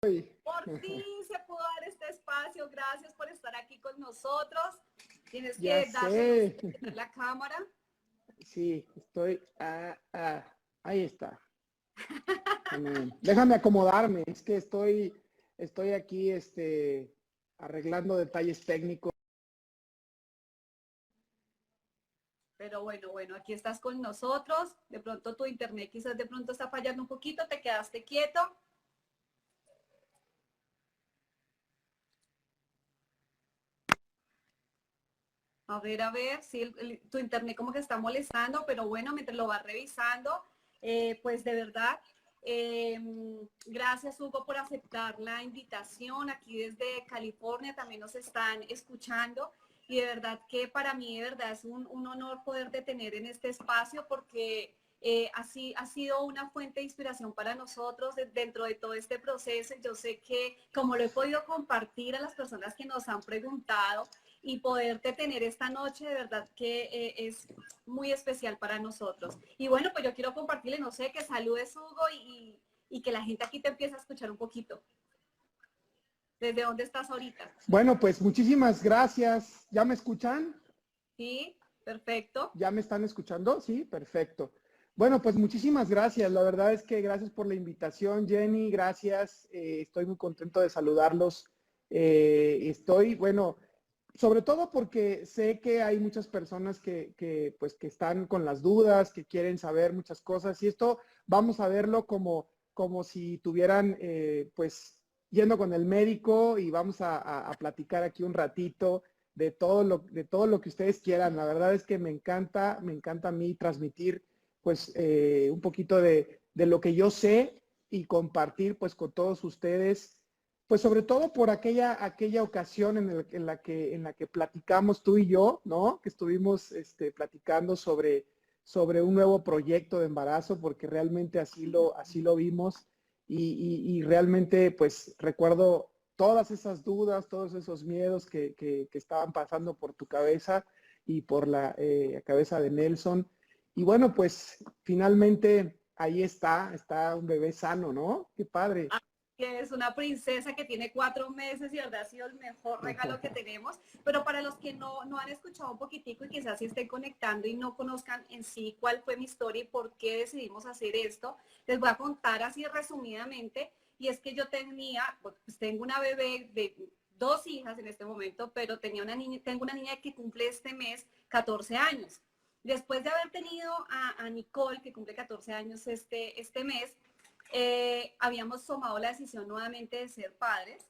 Por fin se pudo dar este espacio. Gracias por estar aquí con nosotros. Tienes Ya que darle luz sé. a la cámara. Sí, estoy. Ahí está. Déjame acomodarme. Es que estoy aquí arreglando detalles técnicos. Pero bueno, aquí estás con nosotros. De pronto tu internet quizás de pronto está fallando un poquito. Te quedaste quieto. A ver, si tu internet como que está molestando, pero bueno, mientras lo vas revisando, pues de verdad, eh, gracias Hugo por aceptar la invitación. Aquí desde California también nos están escuchando y de verdad que para mí de verdad es un honor poderte tener en este espacio porque así ha sido una fuente de inspiración para nosotros dentro de todo este proceso. Yo sé que como lo he podido compartir a las personas que nos han preguntado, y poderte tener esta noche de verdad que es muy especial para nosotros. Y bueno, pues yo quiero compartirle, no sé, que saludes Hugo y que la gente aquí te empiece a escuchar un poquito. ¿Desde dónde estás ahorita? Bueno, pues muchísimas gracias. ¿Ya me escuchan? Sí, perfecto. ¿Ya me están escuchando? Sí, perfecto. Bueno, pues muchísimas gracias. La verdad es que gracias por la invitación, Jenny. Gracias. Estoy muy contento de saludarlos. Bueno, sobre todo porque sé que hay muchas personas pues, que están con las dudas, que quieren saber muchas cosas y esto vamos a verlo como si tuvieran, pues, yendo con el médico y vamos a platicar aquí un ratito de todo lo que ustedes quieran. La verdad es que me encanta a mí transmitir, pues, un poquito de lo que yo sé y compartir, pues, con todos ustedes pues sobre todo por aquella ocasión en la que platicamos tú y yo, ¿no? Que estuvimos platicando sobre un nuevo proyecto de embarazo, porque realmente así lo vimos y realmente pues recuerdo todas esas dudas, todos esos miedos que estaban pasando por tu cabeza y por la cabeza de Nelson. Y bueno, pues finalmente ahí está un bebé sano, ¿no? Qué padre. Que es una princesa que tiene 4 meses y de verdad ha sido el mejor regalo que tenemos. Pero para los que no han escuchado un poquitico y quizás se estén conectando y no conozcan en sí cuál fue mi historia y por qué decidimos hacer esto, les voy a contar así resumidamente. Y es que yo pues tengo una bebé de 2 hijas en este momento, pero tengo una niña que cumple este mes 14 años. Después de haber tenido a Nicole, que cumple 14 años este mes, habíamos tomado la decisión nuevamente de ser padres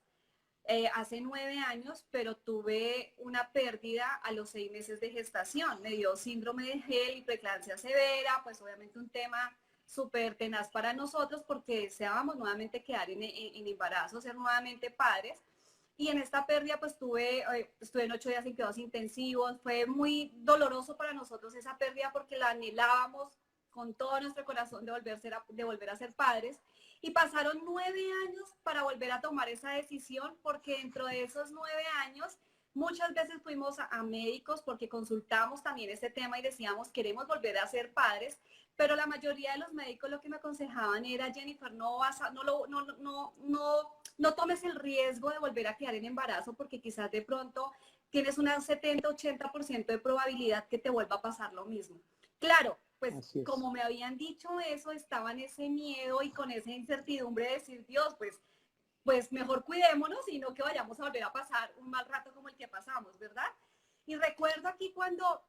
hace 9 años, pero tuve una pérdida a los 6 meses de gestación. Me dio síndrome de Hell y preeclampsia severa, pues obviamente un tema súper tenaz para nosotros porque deseábamos nuevamente quedar en embarazo, ser nuevamente padres. Y en esta pérdida pues estuve en 8 días en cuidados intensivos. Fue muy doloroso para nosotros esa pérdida porque la anhelábamos con todo nuestro corazón de volver a ser padres. Y pasaron 9 años para volver a tomar esa decisión porque dentro de esos 9 años muchas veces fuimos a médicos porque consultamos también este tema y decíamos queremos volver a ser padres, pero la mayoría de los médicos lo que me aconsejaban era Jennifer, no tomes el riesgo de volver a quedar en embarazo porque quizás de pronto tienes una 70-80% de probabilidad que te vuelva a pasar lo mismo. Claro, pues Así es. como me habían dicho eso, estaba en ese miedo y con esa incertidumbre de decir, Dios, pues mejor cuidémonos y no que vayamos a volver a pasar un mal rato como el que pasamos, ¿verdad? Y recuerdo aquí cuando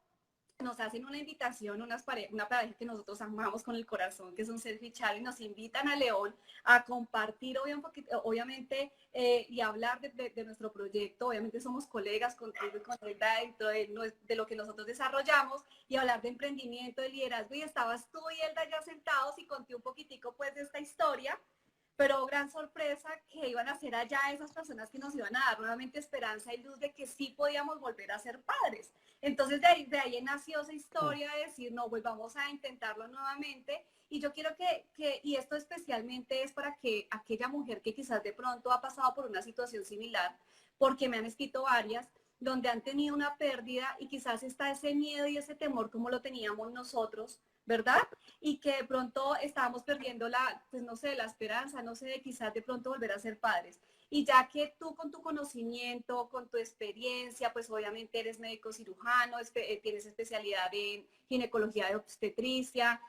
nos hacen una invitación, una pareja que nosotros amamos con el corazón, que es un selfie challenge, y nos invitan a León a compartir obviamente y hablar de nuestro proyecto. Obviamente somos colegas contigo y con Elda dentro de lo que nosotros desarrollamos y hablar de emprendimiento, de liderazgo. Y estabas tú y Elda ya sentados y conté un poquitico pues de esta historia. Pero gran sorpresa que iban a ser allá esas personas que nos iban a dar nuevamente esperanza y luz de que sí podíamos volver a ser padres. Entonces de ahí nació esa historia de decir, no, pues vamos a intentarlo nuevamente. Y yo quiero y esto especialmente es para que aquella mujer que quizás de pronto ha pasado por una situación similar, porque me han escrito varias, donde han tenido una pérdida y quizás está ese miedo y ese temor como lo teníamos nosotros, ¿verdad? Y que de pronto estábamos perdiendo pues no sé, la esperanza, no sé, de quizás de pronto volver a ser padres. Y ya que tú con tu conocimiento, con tu experiencia, pues obviamente eres médico cirujano, tienes especialidad en ginecología de obstetricia,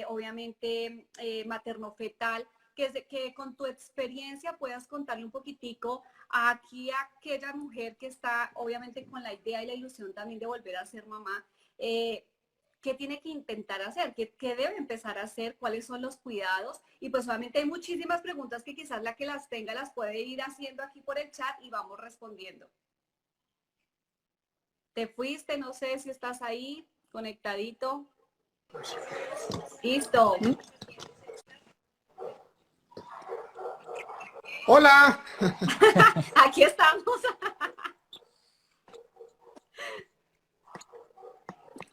obviamente materno-fetal, que con tu experiencia puedas contarle un poquitico aquí a aquella mujer que está obviamente con la idea y la ilusión también de volver a ser mamá, qué tiene que intentar hacer, qué debe empezar a hacer, cuáles son los cuidados. Y pues obviamente hay muchísimas preguntas que quizás la que las tenga las puede ir haciendo aquí por el chat y vamos respondiendo. Te fuiste, no sé si estás ahí, conectadito. Listo. Hola. Aquí estamos.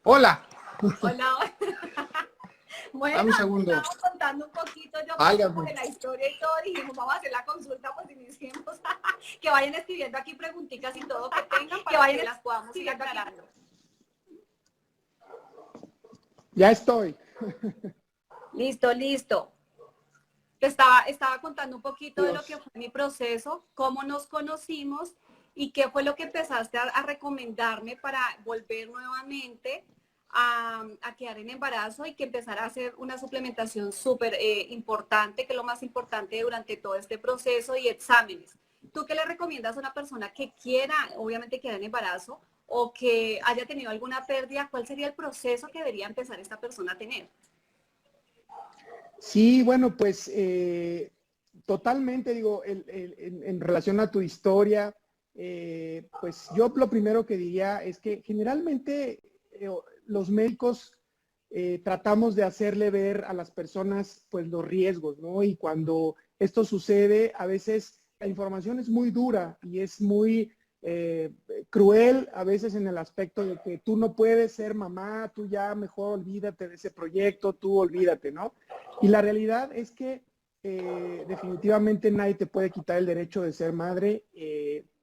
Hola. Hola. Bueno, dame un segundo. estamos contando un poquito yo como de la historia y todo, dijimos, vamos a hacer la consulta, pues iniciemos. Que vayan escribiendo aquí preguntitas y todo que tengan para que vayan las podamos ir aclarando. Ya estoy. Listo, listo. Estaba contando un poquito de lo que fue mi proceso, cómo nos conocimos y qué fue lo que empezaste a recomendarme para volver nuevamente a quedar en embarazo y que empezara a hacer una suplementación súper importante, que es lo más importante durante todo este proceso, y exámenes. ¿Tú qué le recomiendas a una persona que quiera, obviamente, quedar en embarazo o que haya tenido alguna pérdida? ¿Cuál sería el proceso que debería empezar esta persona a tener? Sí, bueno, pues totalmente, digo, en relación a tu historia, pues yo lo primero que diría es que generalmente los médicos tratamos de hacerle ver a las personas pues los riesgos, ¿no? Y cuando esto sucede, a veces la información es muy dura y es muy cruel a veces en el aspecto de que tú no puedes ser mamá, tú ya mejor olvídate de ese proyecto, tú olvídate, ¿no? Y la realidad es que definitivamente nadie te puede quitar el derecho de ser madre.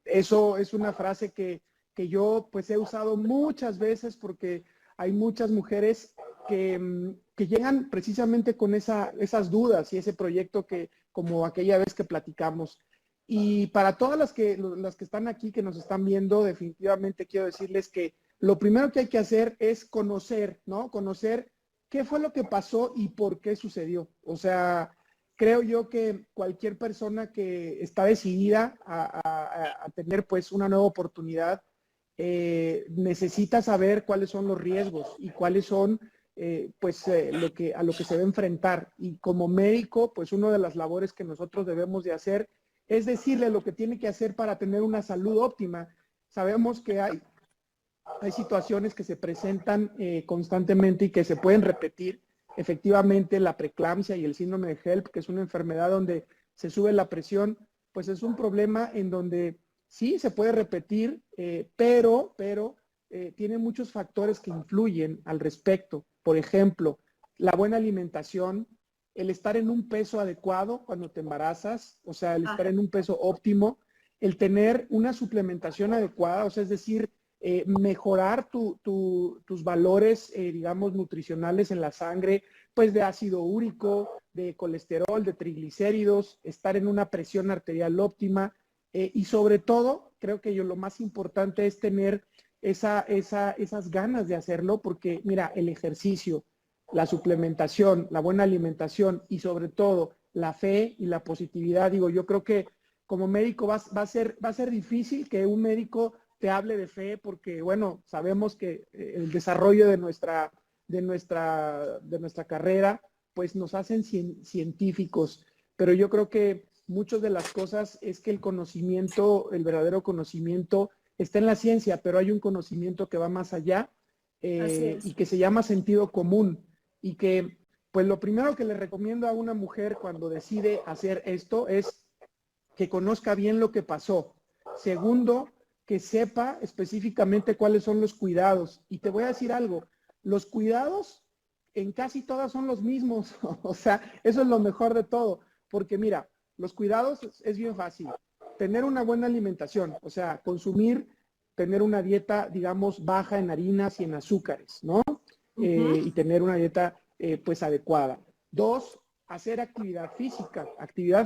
Eso es una frase que yo pues he usado muchas veces porque hay muchas mujeres que llegan precisamente con esas dudas y ese proyecto que, como aquella vez que platicamos. Y para todas las que están aquí, que nos están viendo, definitivamente quiero decirles que lo primero que hay que hacer es conocer, ¿no? Conocer qué fue lo que pasó y por qué sucedió. O sea, creo yo que cualquier persona que está decidida a tener pues una nueva oportunidad, necesita saber cuáles son los riesgos y cuáles son a lo que se va a enfrentar. Y como médico, pues una de las labores que nosotros debemos de hacer es decirle lo que tiene que hacer para tener una salud óptima. Sabemos que hay situaciones que se presentan constantemente y que se pueden repetir. Efectivamente, la preeclampsia y el síndrome de HELP, que es una enfermedad donde se sube la presión, pues es un problema en donde sí se puede repetir, pero tiene muchos factores que influyen al respecto. Por ejemplo, la buena alimentación, el estar en un peso adecuado cuando te embarazas, o sea, el estar en un peso óptimo, el tener una suplementación adecuada, o sea, es decir, mejorar tus valores, digamos, nutricionales en la sangre, pues de ácido úrico, de colesterol, de triglicéridos, estar en una presión arterial óptima y sobre todo, creo que lo más importante es tener esas ganas de hacerlo porque, mira, el ejercicio, la suplementación, la buena alimentación y sobre todo la fe y la positividad, digo, yo creo que como médico va a ser difícil que un médico te hable de fe porque, bueno, sabemos que el desarrollo de nuestra carrera, pues nos hacen científicos, pero yo creo que muchas de las cosas es que el conocimiento, el verdadero conocimiento está en la ciencia, pero hay un conocimiento que va más allá y que se llama sentido común y que, pues lo primero que le recomiendo a una mujer cuando decide hacer esto es que conozca bien lo que pasó. Segundo, que sepa específicamente cuáles son los cuidados. Y te voy a decir algo, los cuidados en casi todas son los mismos. O sea, eso es lo mejor de todo. Porque mira, los cuidados es bien fácil. Tener una buena alimentación, o sea, tener una dieta, digamos, baja en harinas y en azúcares, ¿no? y tener una dieta pues adecuada. 2, hacer actividad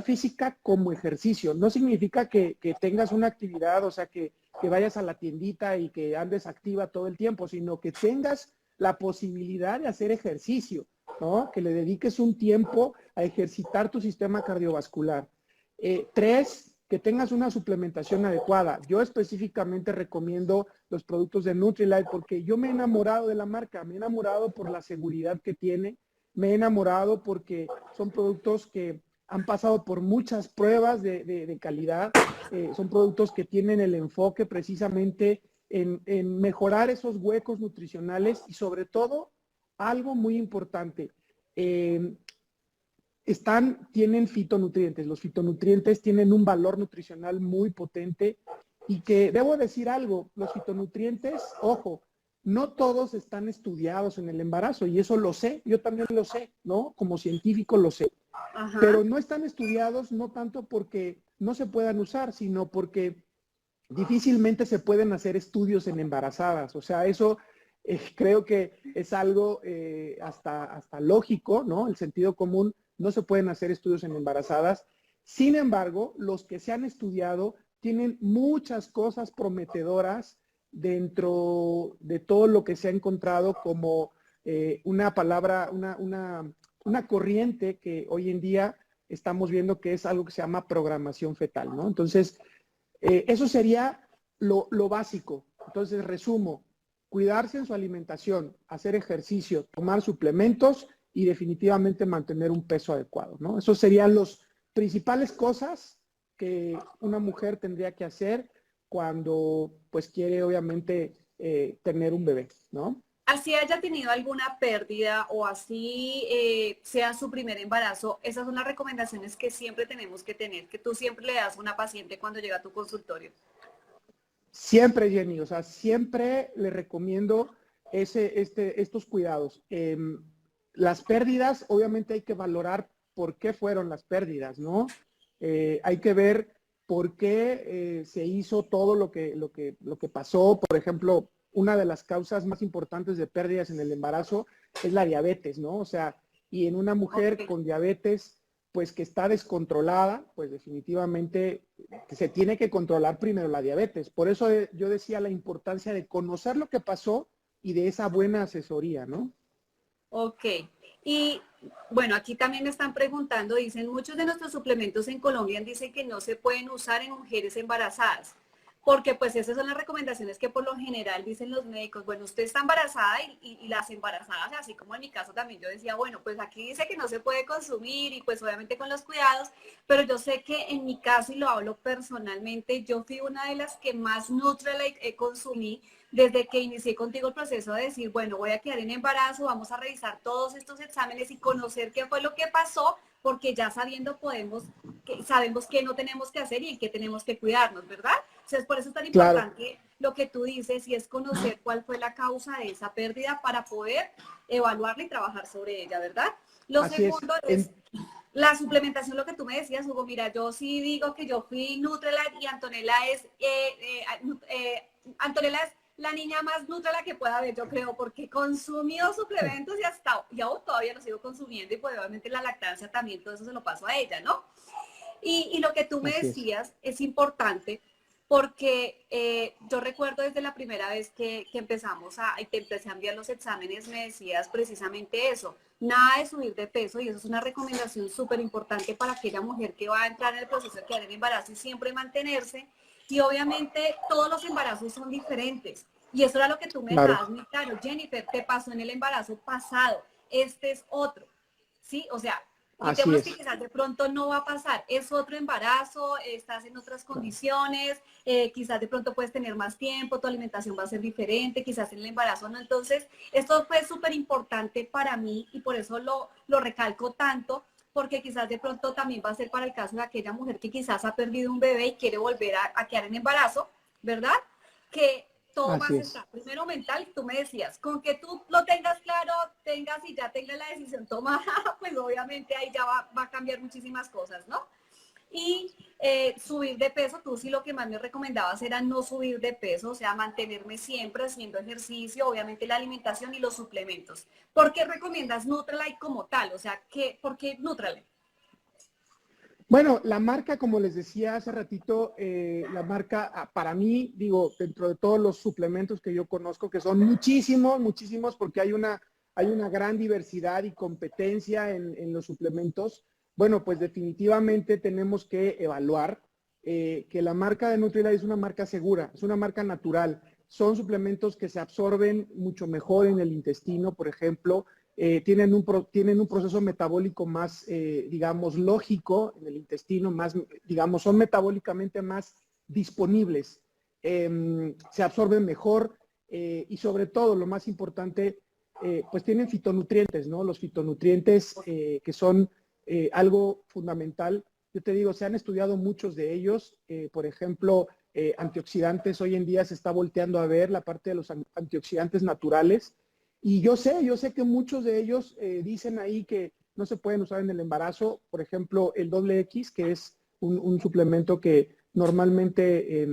física como ejercicio. No significa que tengas una actividad, o sea, que vayas a la tiendita y que andes activa todo el tiempo, sino que tengas la posibilidad de hacer ejercicio, ¿no? Que le dediques un tiempo a ejercitar tu sistema cardiovascular. 3, que tengas una suplementación adecuada. Yo específicamente recomiendo los productos de Nutrilite porque yo me he enamorado de la marca, me he enamorado por la seguridad que tiene, me he enamorado porque son productos que han pasado por muchas pruebas de calidad, son productos que tienen el enfoque precisamente en mejorar esos huecos nutricionales y sobre todo, algo muy importante, tienen fitonutrientes. Los fitonutrientes tienen un valor nutricional muy potente y que debo decir algo, los fitonutrientes, ojo, no todos están estudiados en el embarazo y eso lo sé, yo también lo sé, ¿no? Como científico lo sé. Ajá. Pero no están estudiados no tanto porque no se puedan usar, sino porque difícilmente se pueden hacer estudios en embarazadas. O sea, eso creo que es algo hasta lógico, ¿no? El sentido común, no se pueden hacer estudios en embarazadas. Sin embargo, los que se han estudiado tienen muchas cosas prometedoras dentro de todo lo que se ha encontrado como una palabra, una corriente que hoy en día estamos viendo que es algo que se llama programación fetal, ¿no? Entonces, eso sería lo básico. Entonces, resumo, cuidarse en su alimentación, hacer ejercicio, tomar suplementos y definitivamente mantener un peso adecuado, ¿no? Esos serían los principales cosas que una mujer tendría que hacer cuando pues quiere obviamente tener un bebé, ¿no? Así haya tenido alguna pérdida o así sea su primer embarazo, esas son las recomendaciones que siempre tenemos que tener, que tú siempre le das a una paciente cuando llega a tu consultorio. Siempre, Jenny, o sea, siempre le recomiendo estos cuidados. Las pérdidas, obviamente hay que valorar por qué fueron las pérdidas, ¿no? Hay que ver por qué se hizo todo lo que pasó. Por ejemplo, una de las causas más importantes de pérdidas en el embarazo es la diabetes, ¿no? O sea, y en una mujer con diabetes, pues que está descontrolada, pues definitivamente se tiene que controlar primero la diabetes. Por eso yo decía la importancia de conocer lo que pasó y de esa buena asesoría, ¿no? Ok. Y bueno, aquí también me están preguntando, dicen, muchos de nuestros suplementos en Colombia dicen que no se pueden usar en mujeres embarazadas, porque pues esas son las recomendaciones que por lo general dicen los médicos. Bueno, usted está embarazada y las embarazadas, así como en mi caso también yo decía, bueno, pues aquí dice que no se puede consumir y pues obviamente con los cuidados, pero yo sé que en mi caso, y lo hablo personalmente, yo fui una de las que más Nutrilite consumí desde que inicié contigo el proceso de decir, bueno, voy a quedar en embarazo, vamos a revisar todos estos exámenes y conocer qué fue lo que pasó, porque ya sabiendo sabemos qué no tenemos que hacer y en qué tenemos que cuidarnos, ¿verdad? Entonces, por eso es tan Claro. importante lo que tú dices y es conocer cuál fue la causa de esa pérdida para poder evaluarla y trabajar sobre ella, ¿verdad? Lo Así segundo es la suplementación, lo que tú me decías, Hugo. Mira, yo sí digo que yo fui Nutrilite y Antonella es la niña más Nutella que pueda haber, yo creo, porque consumió suplementos y aún todavía lo sigo consumiendo y pues obviamente la lactancia también, todo eso se lo paso a ella, ¿no? Y lo que tú me decías es importante porque yo recuerdo desde la primera vez que empezamos y te empecé a enviar los exámenes, me decías precisamente eso, nada de subir de peso, y eso es una recomendación súper importante para aquella mujer que va a entrar en el proceso de quedar en embarazo y siempre mantenerse. Y obviamente todos los embarazos son diferentes. Y eso era lo que tú me dejabas muy claro. Jennifer, te pasó en el embarazo pasado, este es otro. ¿Sí? O sea, quitémonos que quizás de pronto no va a pasar, es otro embarazo, estás en otras condiciones, quizás de pronto puedes tener más tiempo, tu alimentación va a ser diferente, quizás en el embarazo no. Entonces, esto fue súper importante para mí y por eso lo recalco tanto, porque quizás de pronto también va a ser para el caso de aquella mujer que quizás ha perdido un bebé y quiere volver a quedar en embarazo, ¿verdad? Que todo va a estar primero mental. Tú me decías, con que tú lo tengas claro, tengas la decisión tomada, pues obviamente ahí ya va a cambiar muchísimas cosas, ¿no? Y subir de peso, tú sí lo que más me recomendabas era no subir de peso, o sea, mantenerme siempre haciendo ejercicio, obviamente la alimentación y los suplementos. ¿Por qué recomiendas Nutrilite como tal? O sea, ¿por qué Nutrilite? Bueno, la marca, como les decía hace ratito, la marca, para mí, digo, dentro de todos los suplementos que yo conozco, que son muchísimos, muchísimos, porque hay una gran diversidad y competencia en los suplementos, bueno, pues definitivamente tenemos que evaluar que la marca de Nutrilite es una marca segura, es una marca natural. Son suplementos que se absorben mucho mejor en el intestino, por ejemplo, tienen un proceso metabólico más, digamos, lógico en el intestino, más, digamos, son metabólicamente más disponibles, se absorben mejor y sobre todo, lo más importante, pues tienen fitonutrientes, ¿no? Los fitonutrientes que son algo fundamental. Yo te digo, se han estudiado muchos de ellos, por ejemplo, antioxidantes, hoy en día se está volteando a ver la parte de los antioxidantes naturales. Y yo sé que muchos de ellos dicen ahí que no se pueden usar en el embarazo. Por ejemplo, el doble X, que es un suplemento que normalmente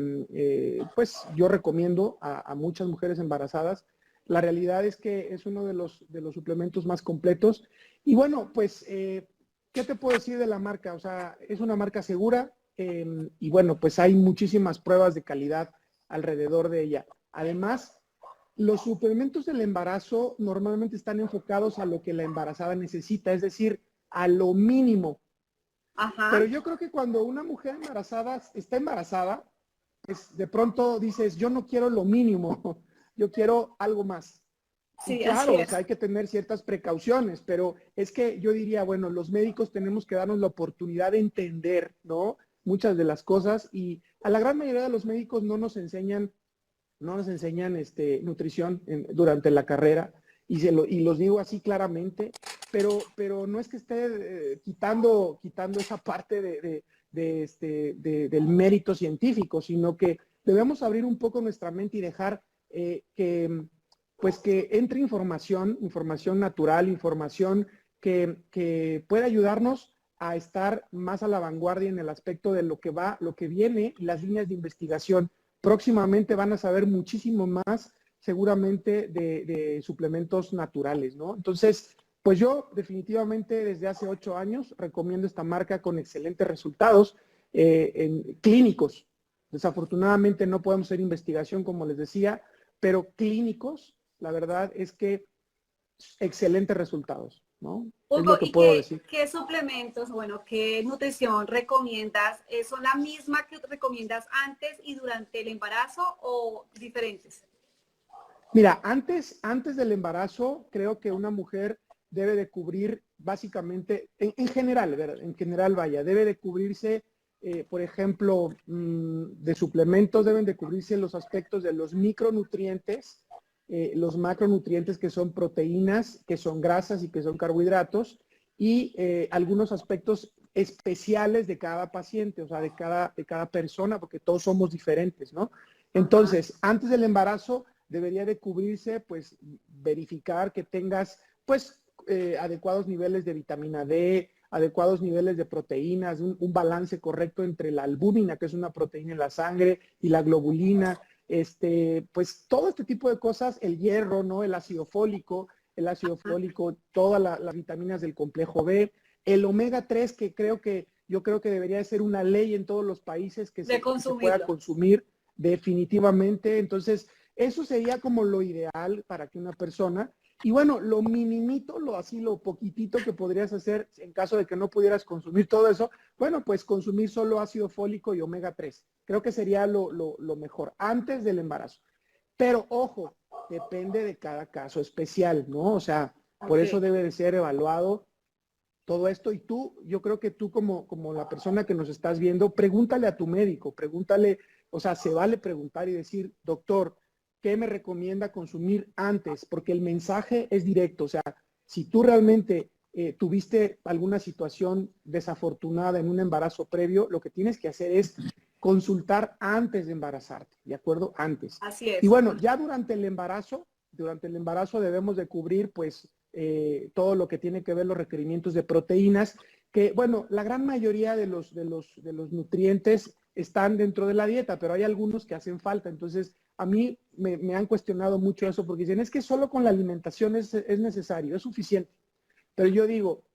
pues yo recomiendo a muchas mujeres embarazadas. La realidad es que es uno de los suplementos más completos. Y bueno, pues, ¿qué te puedo decir de la marca? O sea, es una marca segura y bueno, pues hay muchísimas pruebas de calidad alrededor de ella. Además, los suplementos del embarazo normalmente están enfocados a lo que la embarazada necesita, es decir, a lo mínimo. Pero Ajá. yo creo que cuando una mujer embarazada está embarazada, pues de pronto dices, yo no quiero lo mínimo, yo quiero algo más. Y Sí, así claro, o es. sea, hay que tener ciertas precauciones, pero es que yo diría, bueno, los médicos tenemos que darnos la oportunidad de entender, ¿no? Muchas de las cosas y a la gran mayoría de los médicos no nos enseñan nutrición durante la carrera y los digo así claramente, pero no es que esté quitando esa parte del mérito científico, sino que debemos abrir un poco nuestra mente y dejar pues que entre información natural, información que pueda ayudarnos a estar más a la vanguardia en el aspecto de lo que va, lo que viene y las líneas de investigación. Próximamente van a saber muchísimo más seguramente de suplementos naturales, ¿no? Entonces, pues yo definitivamente desde hace 8 años recomiendo esta marca con excelentes resultados en clínicos. Desafortunadamente no podemos hacer investigación, como les decía, pero clínicos, la verdad es que excelentes resultados, ¿no? Es Hugo, lo que ¿y puedo decir. qué suplementos, bueno, qué nutrición recomiendas? ¿Son la misma que recomiendas antes y durante el embarazo o diferentes? Mira, antes del embarazo, creo que una mujer debe de cubrir básicamente, en general, ¿verdad? En general, vaya, debe de cubrirse, por ejemplo, de suplementos, deben de cubrirse los aspectos de los macronutrientes que son proteínas, que son grasas y que son carbohidratos, y algunos aspectos especiales de cada paciente, o sea, de cada persona, porque todos somos diferentes, ¿no? Ajá. Entonces, antes del embarazo, debería de cubrirse, pues, verificar que tengas, pues, adecuados niveles de vitamina D, adecuados niveles de proteínas, un balance correcto entre la albúmina, que es una proteína en la sangre, y la globulina, pues todo este tipo de cosas, el hierro, ¿no? El ácido fólico, todas las vitaminas del complejo B, el omega 3, yo creo que debería de ser una ley en todos los países De que se pueda consumirlo. consumir definitivamente. Entonces, eso sería como lo ideal para que una persona, y bueno, lo minimito, lo poquitito que podrías hacer en caso de que no pudieras consumir todo eso, bueno, pues consumir solo ácido fólico y omega 3. Creo que sería lo mejor antes del embarazo. Pero ojo, depende de cada caso especial, ¿no? O sea, por Ok. eso debe de ser evaluado todo esto. Y tú, yo creo que tú como la persona que nos estás viendo, pregúntale a tu médico, pregúntale, o sea, se vale preguntar y decir, doctor, ¿qué me recomienda consumir antes? Porque el mensaje es directo, o sea, si tú realmente tuviste alguna situación desafortunada en un embarazo previo, lo que tienes que hacer es consultar antes de embarazarte, ¿de acuerdo? Antes. Así Y es. bueno, ya durante el embarazo debemos de cubrir pues todo lo que tiene que ver los requerimientos de proteínas, que, bueno, la gran mayoría de los nutrientes están dentro de la dieta, pero hay algunos que hacen falta. Entonces, a mí me han cuestionado mucho eso porque dicen, es que solo con la alimentación es necesario, es suficiente. Pero yo digo,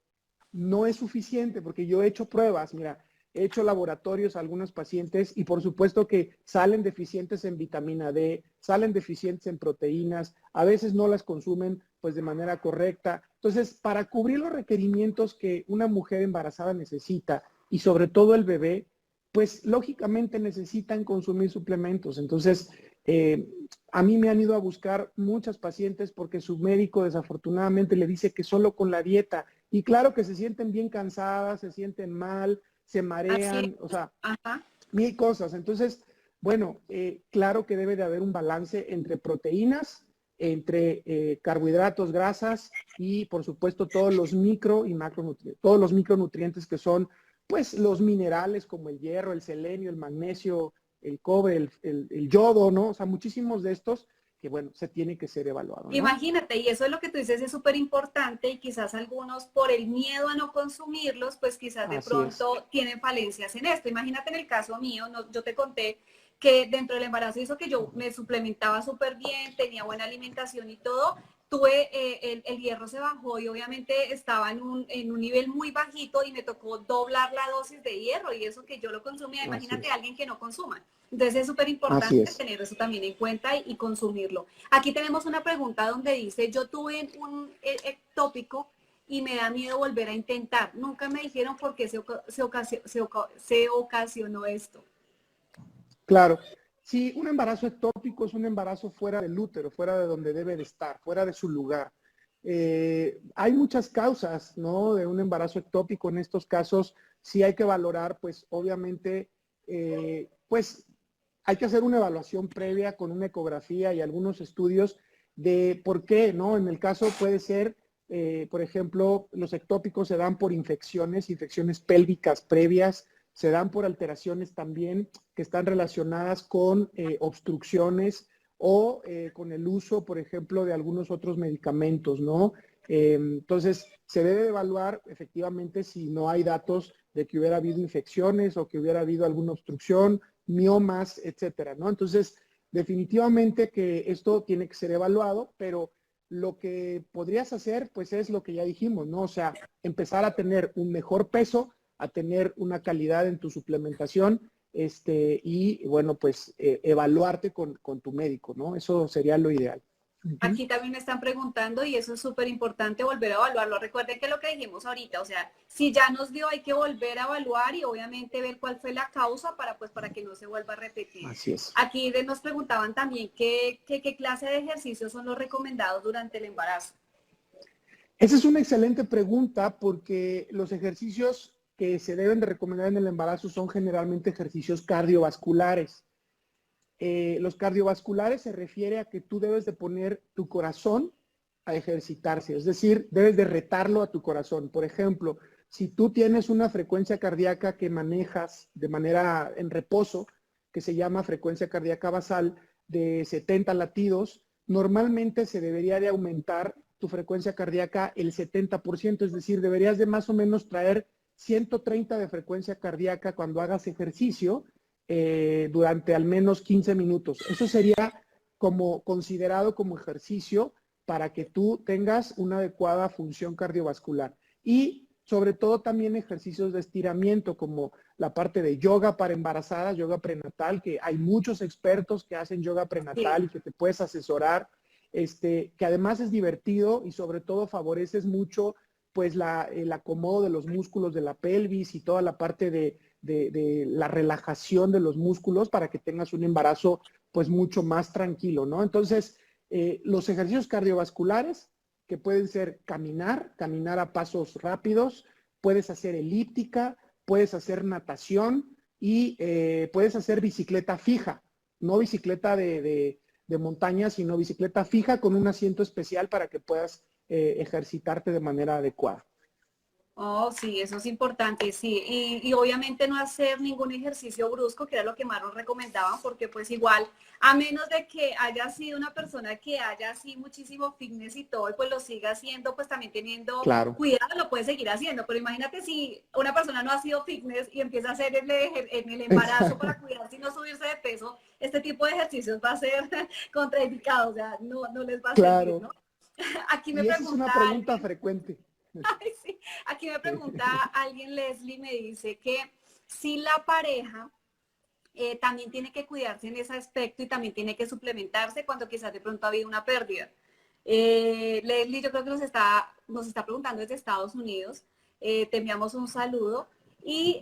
no es suficiente porque yo he hecho pruebas, mira, he hecho laboratorios a algunos pacientes y por supuesto que salen deficientes en vitamina D, salen deficientes en proteínas, a veces no las consumen pues de manera correcta. Entonces, para cubrir los requerimientos que una mujer embarazada necesita y sobre todo el bebé, pues lógicamente necesitan consumir suplementos. Entonces, a mí me han ido a buscar muchas pacientes porque su médico desafortunadamente le dice que solo con la dieta, y claro que se sienten bien cansadas, se sienten mal, se Así marean, o es. sea, Ajá. mil cosas. Entonces, bueno, claro que debe de haber un balance entre proteínas, entre carbohidratos, grasas y por supuesto todos los micro y macronutrientes, todos los micronutrientes que son pues los minerales como el hierro, el selenio, el magnesio, el cobre, el yodo, ¿no? O sea, muchísimos de estos que bueno, se tiene que ser evaluado, ¿no? Imagínate, y eso es lo que tú dices, es súper importante y quizás algunos por el miedo a no consumirlos, pues quizás de Así es. pronto tienen falencias en esto. Imagínate en el caso mío, yo te conté que dentro del embarazo hizo que yo me suplementaba súper bien, tenía buena alimentación y todo. Tuve, el hierro se bajó y obviamente estaba en un nivel muy bajito y me tocó doblar la dosis de hierro y eso que yo lo consumía, Así imagínate a es. alguien que no consuma. Entonces es súper Así importante es. tener eso también en cuenta y consumirlo. Aquí tenemos una pregunta donde dice, yo tuve un ectópico y me da miedo volver a intentar. Nunca me dijeron por qué se ocasionó esto. Claro. Sí, un embarazo ectópico es un embarazo fuera del útero, fuera de donde debe de estar, fuera de su lugar. Hay muchas causas, ¿no? De un embarazo ectópico. En estos casos sí hay que valorar, pues obviamente, pues hay que hacer una evaluación previa con una ecografía y algunos estudios de por qué, ¿no? En el caso puede ser, por ejemplo, los ectópicos se dan por infecciones, infecciones pélvicas previas, se dan por alteraciones también que están relacionadas con obstrucciones o con el uso, por ejemplo, de algunos otros medicamentos, ¿no? Entonces, se debe evaluar efectivamente si no hay datos de que hubiera habido infecciones o que hubiera habido alguna obstrucción, miomas, etcétera, ¿no? Entonces, definitivamente que esto tiene que ser evaluado, pero lo que podrías hacer, pues es lo que ya dijimos, ¿no? O sea, empezar a tener un mejor peso, a tener una calidad en tu suplementación, y bueno, pues evaluarte con tu médico, ¿no? Eso sería lo ideal. Uh -huh. Aquí también me están preguntando y eso es súper importante volver a evaluarlo. Recuerden que lo que dijimos ahorita, o sea, si ya nos dio hay que volver a evaluar y obviamente ver cuál fue la causa para que no se vuelva a repetir. Así es. Aquí nos preguntaban también qué clase de ejercicios son los recomendados durante el embarazo. Esa es una excelente pregunta porque los ejercicios que se deben de recomendar en el embarazo son generalmente ejercicios cardiovasculares. Los cardiovasculares se refiere a que tú debes de poner tu corazón a ejercitarse, es decir, debes de retarlo a tu corazón. Por ejemplo, si tú tienes una frecuencia cardíaca que manejas de manera en reposo, que se llama frecuencia cardíaca basal de 70 latidos, normalmente se debería de aumentar tu frecuencia cardíaca el 70%, es decir, deberías de más o menos traer 130 de frecuencia cardíaca cuando hagas ejercicio, durante al menos 15 minutos. Eso sería como considerado como ejercicio para que tú tengas una adecuada función cardiovascular. Y sobre todo también ejercicios de estiramiento como la parte de yoga para embarazadas, yoga prenatal, que hay muchos expertos que hacen yoga prenatal Sí. y que te puedes asesorar, que además es divertido y sobre todo favoreces mucho pues el acomodo de los músculos de la pelvis y toda la parte de la relajación de los músculos para que tengas un embarazo pues mucho más tranquilo, ¿no? Entonces, los ejercicios cardiovasculares que pueden ser caminar a pasos rápidos, puedes hacer elíptica, puedes hacer natación y puedes hacer bicicleta fija, no bicicleta de montaña, sino bicicleta fija con un asiento especial para que puedas ejercitarte de manera adecuada. Oh, sí, eso es importante, sí. Y obviamente no hacer ningún ejercicio brusco, que era lo que más nos recomendaban, porque pues igual, a menos de que haya sido una persona que haya así muchísimo fitness y todo, y pues lo siga haciendo, pues también teniendo Claro, cuidado, lo puede seguir haciendo. Pero imagínate si una persona no ha sido fitness y empieza a hacer en el embarazo para exacto. cuidarse y no subirse de peso, este tipo de ejercicios va a ser contraindicado, o sea, no les va a servir, Claro. ¿no? Aquí me Y esa es una pregunta pregunta alguien. frecuente. Ay, sí. Aquí me pregunta alguien, Leslie, me dice que si la pareja también tiene que cuidarse en ese aspecto y también tiene que suplementarse cuando quizás de pronto ha habido una pérdida. Leslie, yo creo que nos está preguntando desde Estados Unidos. Te enviamos un saludo. Y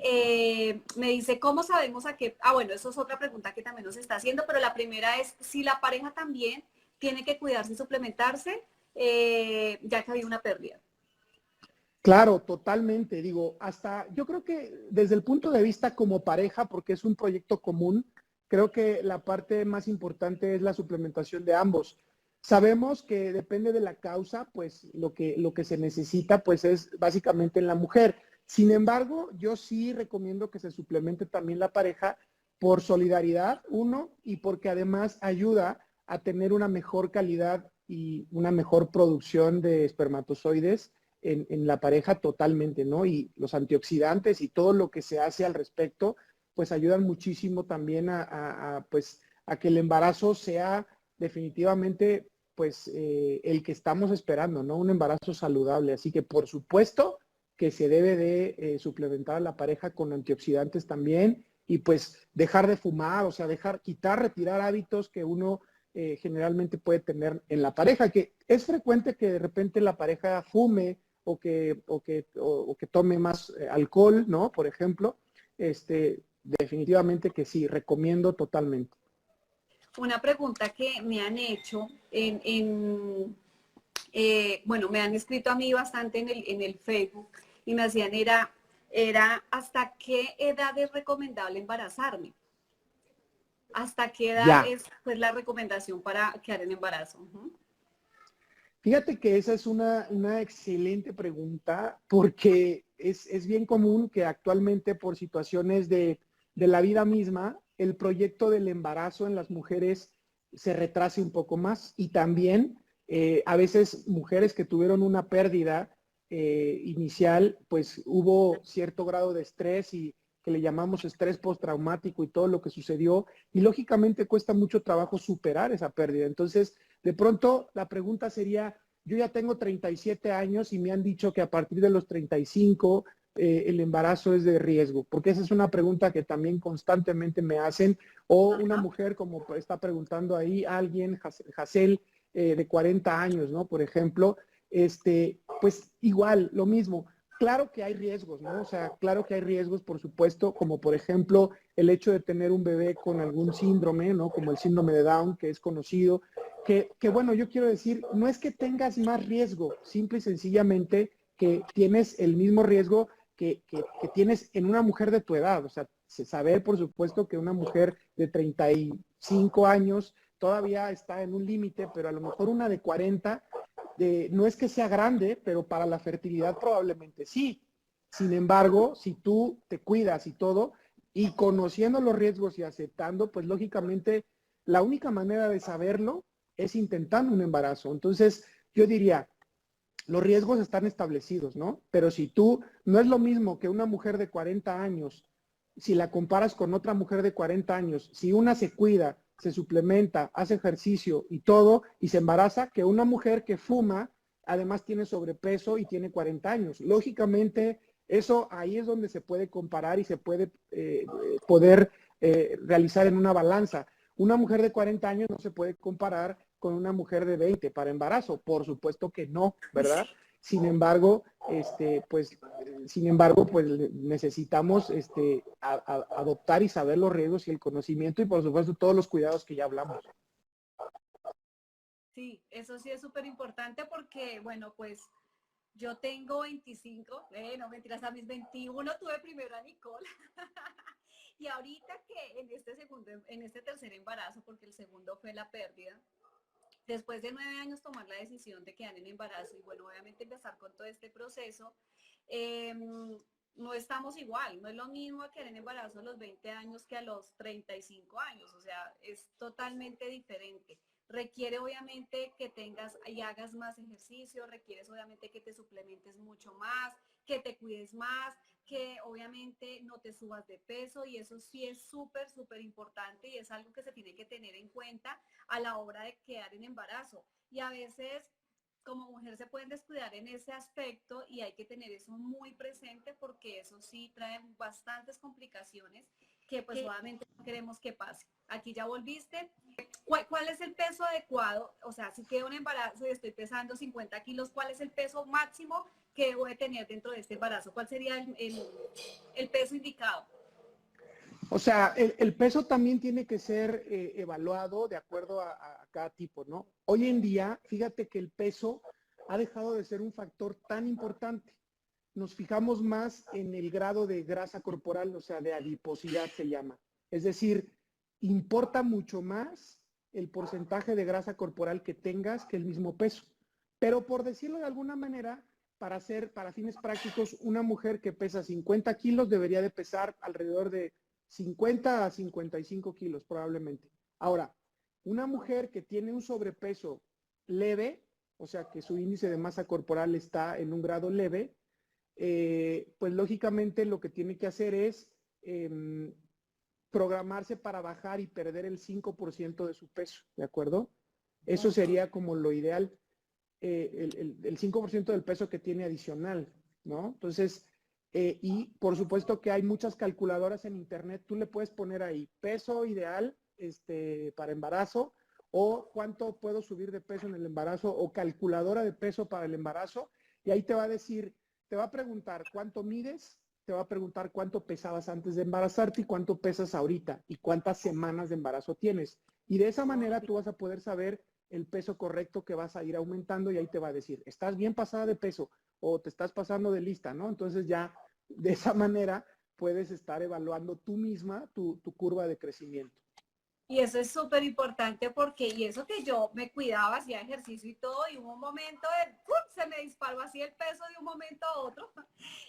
me dice, ¿cómo sabemos a qué? Ah, bueno, eso es otra pregunta que también nos está haciendo, pero la primera es si la pareja también tiene que cuidarse y suplementarse, ya que ha habido una pérdida. Claro, totalmente. Digo, hasta yo creo que desde el punto de vista como pareja, porque es un proyecto común, creo que la parte más importante es la suplementación de ambos. Sabemos que depende de la causa, pues lo que se necesita, pues es básicamente en la mujer. Sin embargo, yo sí recomiendo que se suplemente también la pareja por solidaridad, uno, y porque además ayuda a tener una mejor calidad y una mejor producción de espermatozoides en la pareja totalmente, ¿no? Y los antioxidantes y todo lo que se hace al respecto, pues ayudan muchísimo también pues, a que el embarazo sea definitivamente, pues, el que estamos esperando, ¿no? Un embarazo saludable. Así que, por supuesto, que se debe de suplementar a la pareja con antioxidantes también y pues dejar de fumar, o sea, quitar, retirar hábitos que uno generalmente puede tener en la pareja, que es frecuente que de repente la pareja fume o que tome más alcohol, ¿no? Por ejemplo, definitivamente que sí, recomiendo totalmente. Una pregunta que me han hecho bueno, me han escrito a mí bastante en el Facebook y me hacían era ¿hasta qué edad es recomendable embarazarme? ¿Hasta qué edad Ya, es pues, la recomendación para quedar en embarazo? Ujú. fíjate que esa es una excelente pregunta porque es bien común que actualmente por situaciones de la vida misma, el proyecto del embarazo en las mujeres se retrase un poco más y también a veces mujeres que tuvieron una pérdida inicial, pues hubo cierto grado de estrés y que le llamamos estrés postraumático y todo lo que sucedió y lógicamente cuesta mucho trabajo superar esa pérdida. Entonces, de pronto, la pregunta sería, yo ya tengo 37 años y me han dicho que a partir de los 35 el embarazo es de riesgo, porque esa es una pregunta que también constantemente me hacen, o una Ajá. mujer como está preguntando ahí, alguien, Hassel, de 40 años, ¿no? Por ejemplo, pues igual, lo mismo. Claro que hay riesgos, ¿no? O sea, claro que hay riesgos, por supuesto, como por ejemplo el hecho de tener un bebé con algún síndrome, ¿no? Como el síndrome de Down, que es conocido, que bueno, yo quiero decir, no es que tengas más riesgo, simple y sencillamente que tienes el mismo riesgo que tienes en una mujer de tu edad. O sea, saber, por supuesto, que una mujer de 35 años todavía está en un límite, pero a lo mejor una de 40, no es que sea grande, pero para la fertilidad probablemente sí. Sin embargo, si tú te cuidas y todo, y conociendo los riesgos y aceptando, pues lógicamente la única manera de saberlo es intentando un embarazo. Entonces, yo diría, los riesgos están establecidos, ¿no? Pero si tú, no es lo mismo que una mujer de 40 años, si la comparas con otra mujer de 40 años, si una se cuida, se suplementa, hace ejercicio y todo, y se embaraza, que una mujer que fuma, además tiene sobrepeso y tiene 40 años. Lógicamente, eso ahí es donde se puede comparar y se puede poder realizar en una balanza. Una mujer de 40 años no se puede comparar con una mujer de 20 para embarazo, por supuesto que no, ¿verdad? Sin embargo, pues necesitamos adoptar y saber los riesgos y el conocimiento y por supuesto todos los cuidados que ya hablamos. Sí, eso sí es súper importante porque, bueno, pues yo tengo 25, no mentiras, a mis 21 tuve primero a Nicole. Y ahorita que en este tercer embarazo, porque el segundo fue la pérdida, después de 9 años tomar la decisión de quedar en embarazo y bueno, obviamente empezar con todo este proceso, no estamos igual, no es lo mismo a querer embarazo a los 20 años que a los 35 años, o sea, es totalmente diferente. Requiere obviamente que tengas y hagas más ejercicio, requieres obviamente que te suplementes mucho más, que te cuides más, que obviamente no te subas de peso y eso sí es súper, súper importante y es algo que se tiene que tener en cuenta a la hora de quedar en embarazo. Y a veces como mujer se pueden descuidar en ese aspecto y hay que tener eso muy presente porque eso sí trae bastantes complicaciones que pues obviamente no queremos que pase. Aquí ya volviste. ¿Cuál es el peso adecuado? O sea, si quedo un embarazo y estoy pesando 50 kilos, ¿cuál es el peso máximo que debo de tener dentro de este embarazo? ¿Cuál sería el peso indicado? O sea, el peso también tiene que ser evaluado de acuerdo a cada tipo, ¿no? Hoy en día, fíjate que el peso ha dejado de ser un factor tan importante. Nos fijamos más en el grado de grasa corporal, o sea, de adiposidad se llama. Es decir, importa mucho más el porcentaje de grasa corporal que tengas que el mismo peso. Pero por decirlo de alguna manera, para fines prácticos, una mujer que pesa 50 kilos debería de pesar alrededor de 50 a 55 kilos probablemente. Ahora, una mujer que tiene un sobrepeso leve, o sea que su índice de masa corporal está en un grado leve, pues lógicamente lo que tiene que hacer es programarse para bajar y perder el 5% de su peso, ¿de acuerdo? Eso sería como lo ideal, el 5% del peso que tiene adicional, ¿no? Entonces, y por supuesto que hay muchas calculadoras en internet, tú le puedes poner ahí peso ideal para embarazo o cuánto puedo subir de peso en el embarazo o calculadora de peso para el embarazo y ahí te va a decir, te va a preguntar cuánto mides, te va a preguntar cuánto pesabas antes de embarazarte y cuánto pesas ahorita y cuántas semanas de embarazo tienes. Y de esa manera tú vas a poder saber el peso correcto que vas a ir aumentando y ahí te va a decir, estás bien pasada de peso o te estás pasando de lista, ¿no? Entonces ya de esa manera puedes estar evaluando tú misma tu curva de crecimiento. Y eso es súper importante porque, y eso que yo me cuidaba, hacía ejercicio y todo, y hubo un momento de, ¡pum!, se me disparó así el peso de un momento a otro.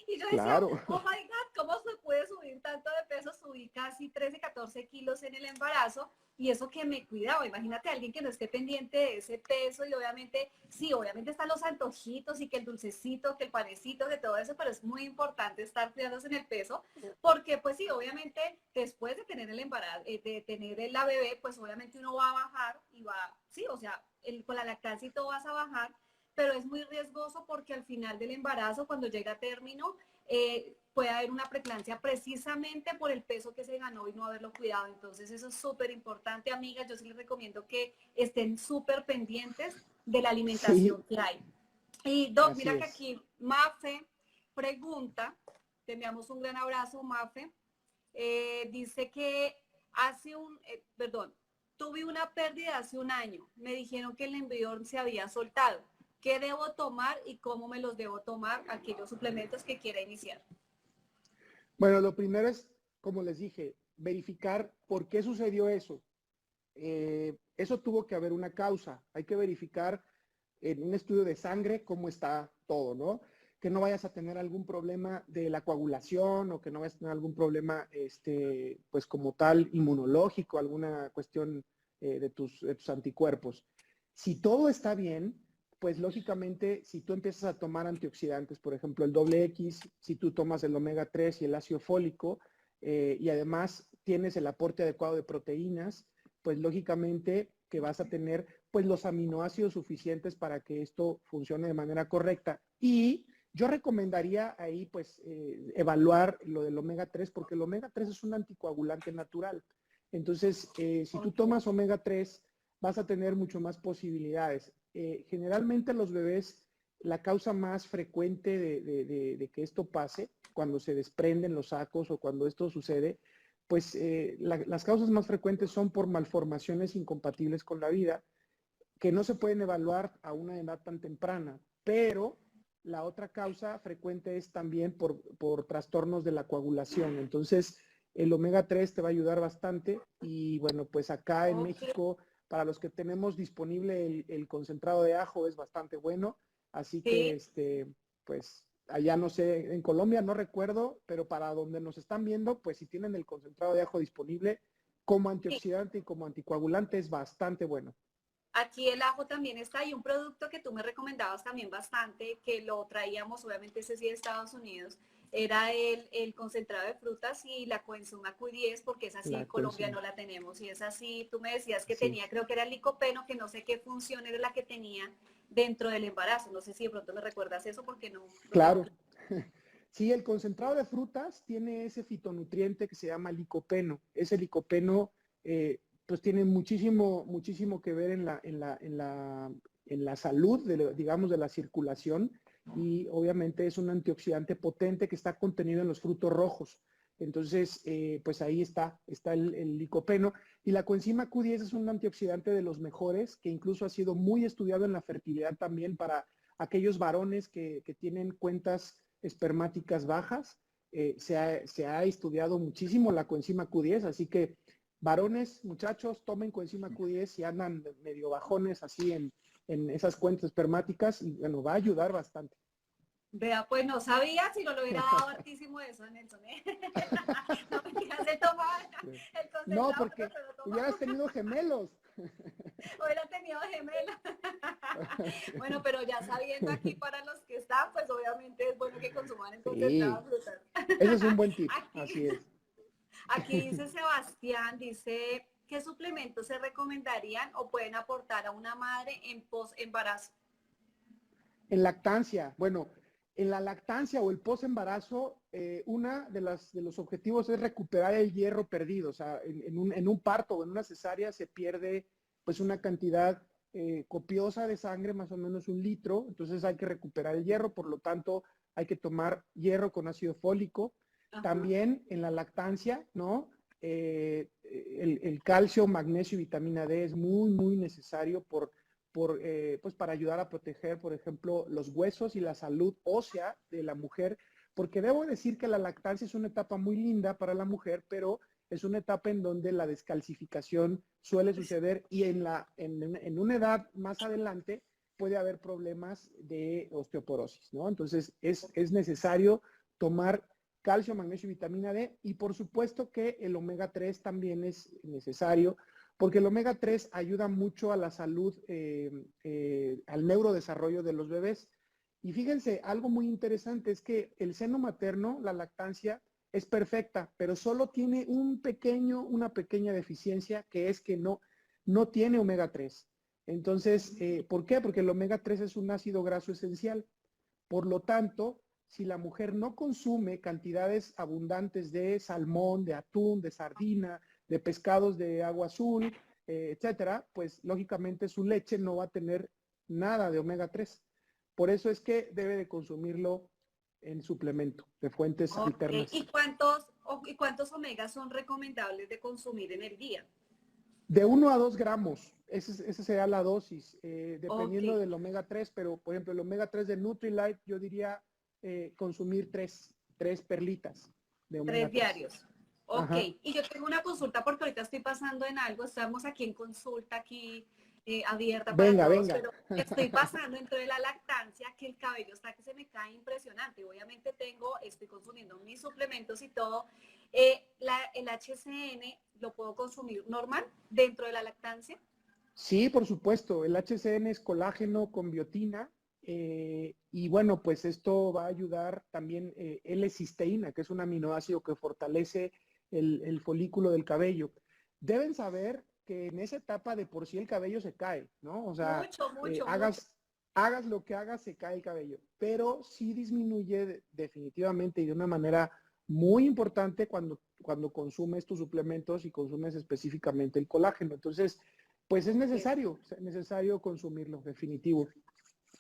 Y yo decía, Claro. oh my God, ¿cómo se puede subir tanto de peso? Subí casi 13, 14 kilos en el embarazo y eso que me cuidaba. Imagínate a alguien que no esté pendiente de ese peso y obviamente, sí, obviamente están los antojitos y que el dulcecito, que el panecito, que todo eso, pero es muy importante estar cuidándose en el peso porque pues sí, obviamente después de tener el embarazo, de tener la bebé, pues obviamente uno va a bajar y va, sí, o sea, con la lactancia y todo vas a bajar, pero es muy riesgoso porque al final del embarazo, cuando llega a término, puede haber una preeclampsia precisamente por el peso que se ganó y no haberlo cuidado. Entonces eso es súper importante, amigas. Yo sí les recomiendo que estén súper pendientes de la Sí, alimentación que hay. Y Doc, así mira que es. aquí Mafe pregunta, te enviamos un gran abrazo, Mafe. Dice que perdón, tuve una pérdida hace un año. Me dijeron que el embrión se había soltado. ¿Qué debo tomar y cómo me los debo tomar aquellos suplementos que quiera iniciar? Bueno, lo primero es, como les dije, verificar por qué sucedió eso. Eso tuvo que haber una causa. Hay que verificar en un estudio de sangre cómo está todo, ¿no? Que no vayas a tener algún problema de la coagulación o que no vayas a tener algún problema, pues como tal, inmunológico, alguna cuestión de tus anticuerpos. Si todo está bien, pues lógicamente, si tú empiezas a tomar antioxidantes, por ejemplo, el doble X, si tú tomas el omega 3 y el ácido fólico, y además tienes el aporte adecuado de proteínas, pues lógicamente que vas a tener pues los aminoácidos suficientes para que esto funcione de manera correcta. Y yo recomendaría ahí pues evaluar lo del omega 3 porque el omega 3 es un anticoagulante natural. Entonces, si tú tomas omega 3 vas a tener mucho más posibilidades. Generalmente los bebés, la causa más frecuente de que esto pase, cuando se desprenden los sacos o cuando esto sucede, pues las causas más frecuentes son por malformaciones incompatibles con la vida, que no se pueden evaluar a una edad tan temprana, pero la otra causa frecuente es también por trastornos de la coagulación. Entonces, el omega 3 te va a ayudar bastante y bueno, pues acá en Ok. México, para los que tenemos disponible el concentrado de ajo es bastante bueno, así que Sí. pues allá no sé, en Colombia no recuerdo, pero para donde nos están viendo, pues si tienen el concentrado de ajo disponible, como Sí. antioxidante y como anticoagulante es bastante bueno. Aquí el ajo también está y un producto que tú me recomendabas también bastante, que lo traíamos, obviamente ese sí de Estados Unidos, era el concentrado de frutas y la coenzima Q10, porque es así, La en Colombia coenzima, no la tenemos. Y es así, tú me decías que sí, tenía, creo que era el licopeno, que no sé qué función era la que tenía dentro del embarazo. No sé si de pronto me recuerdas eso porque no lo tengo claro. claro. Sí, el concentrado de frutas tiene ese fitonutriente que se llama licopeno. Ese licopeno, pues tiene muchísimo, muchísimo que ver en la salud, digamos, de la circulación y obviamente es un antioxidante potente que está contenido en los frutos rojos. Entonces, pues ahí está el licopeno. Y la coenzima Q10 es un antioxidante de los mejores, que incluso ha sido muy estudiado en la fertilidad también para aquellos varones que tienen cuentas espermáticas bajas. Se ha estudiado muchísimo la coenzima Q10, así que varones, muchachos, tomen coenzima Q10 si andan medio bajones así en esas cuentas espermáticas y bueno, va a ayudar bastante. Vea, pues no sabía si no lo hubiera dado hartísimo eso, Nelson, ¿eh? No me se tomaba el No, concentrado, pero porque se lo hubieras tomaba. tenido gemelos. Hubiera tenido gemela. Bueno, pero ya sabiendo aquí para los que están, pues obviamente es bueno que consuman el concentrado Sí, de frutas. ese es un buen tip, Aquí, así es. aquí dice Sebastián, dice, ¿qué suplementos se recomendarían o pueden aportar a una madre en post-embarazo? En lactancia, bueno, en la lactancia o el post-embarazo, una de los objetivos es recuperar el hierro perdido. O sea, en un parto o en una cesárea se pierde pues una cantidad copiosa de sangre, más o menos 1 litro. Entonces hay que recuperar el hierro, por lo tanto hay que tomar hierro con ácido fólico. Ajá. También en la lactancia, ¿no? El calcio, magnesio y vitamina D es muy, muy necesario pues para ayudar a proteger, por ejemplo, los huesos y la salud ósea de la mujer, porque debo decir que la lactancia es una etapa muy linda para la mujer, pero es una etapa en donde la descalcificación suele suceder y en una edad más adelante puede haber problemas de osteoporosis, ¿no? Entonces es necesario tomar calcio, magnesio y vitamina D y por supuesto que el omega 3 también es necesario porque el omega 3 ayuda mucho a la salud, al neurodesarrollo de los bebés. Y fíjense, algo muy interesante es que el seno materno, la lactancia, es perfecta, pero solo tiene una pequeña deficiencia que es que no tiene omega 3. Entonces, ¿por qué? Porque el omega 3 es un ácido graso esencial. Por lo tanto, si la mujer no consume cantidades abundantes de salmón, de atún, de sardina, de pescados de agua azul, etcétera, pues lógicamente su leche no va a tener nada de omega 3. Por eso es que debe de consumirlo en suplemento de fuentes Ok. alternas. ¿Y cuántos omegas son recomendables de consumir en el día? De 1 a 2 gramos, esa sería la dosis, Ok. dependiendo del omega 3, pero por ejemplo el omega 3 de Nutrilite, yo diría consumir tres perlitas de omega 3 3. diarios. Ok, Ajá. y yo tengo una consulta porque ahorita estoy pasando en algo, estamos aquí en consulta, aquí abierta para Venga, todos, venga. pero estoy pasando dentro de la lactancia que el cabello está que se me cae impresionante. Obviamente estoy consumiendo mis suplementos y todo. El HCN lo puedo consumir normal dentro de la lactancia. Sí, por supuesto, el HCN es colágeno con biotina y bueno, pues esto va a ayudar también L-cisteína, que es un aminoácido que fortalece el folículo del cabello. Deben saber que en esa etapa de por sí el cabello se cae, ¿no? O sea, Mucho, mucho, mucho. hagas lo que hagas, se cae el cabello, pero sí disminuye definitivamente y de una manera muy importante cuando consumes tus suplementos y consumes específicamente el colágeno. Entonces, pues es Ok. necesario consumirlo, definitivo.